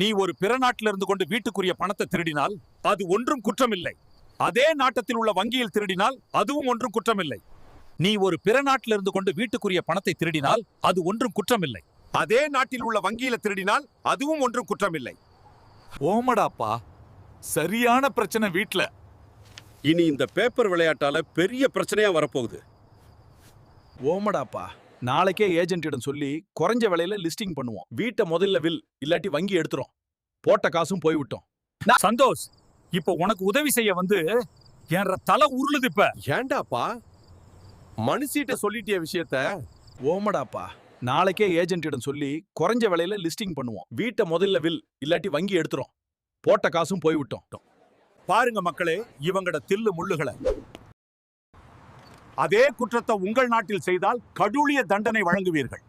நீ ஒரு பிற நாட்டில் இருந்து கொண்டு வீட்டுக்குரிய பணத்தை திருடினால் அது ஒன்றும் குற்றமில்லை. அதே நாட்டத்தில் உள்ள வங்கியில் திருடினால் அதுவும் ஒன்றும் குற்றமில்லை. நீ ஒரு பிற நாட்டில் இருந்து கொண்டு வீட்டுக்குரிய பணத்தை திருடினால் அது ஒன்றும் குற்றமில்லை. அதே நாட்டில் உள்ள வங்கியில திருடினால் அதுவும் ஒன்றும் குற்றமில்லை. ஓமடாப்பா, சரியான பிரச்சனை வீட்ல. இனி இந்த பேப்பர் விளையாட்டால பெரிய பிரச்சனையா வரப்போகுது. ஓமடாப்பா, நாளைக்கே ஏஜென்ட்டிடம் சொல்லி குறைஞ்ச விலையில லிஸ்டிங் பண்ணுவோம். வீட்டை முதல்ல வில், இல்லாட்டி வங்கி எடுத்துரும். போட்ட காசும் போய்விட்டோம். சந்தோஷ், இப்ப உனக்கு உதவி செய்ய வந்து என் தலை உருளுது. இப்ப ஏண்டாப்பா மனுஷிட்ட சொல்லிட்டிய விஷயத்த? ஓமடாப்பா, நாளைக்கே ஏஜென்ட்டிடம் சொல்லி குறைஞ்ச விலையில லிஸ்டிங் பண்ணுவோம். வீட்டை முதல்ல வில், இல்லாட்டி வங்கி எடுத்துரும். போட்ட காசும் போய்விட்டோம். பாருங்க மக்களே, இவங்கட தில்லு முள்ளுகளை. அதே குற்றத்தை உங்கள் நாட்டில் செய்தால் கடூழிய தண்டனை வழங்குவீர்கள்.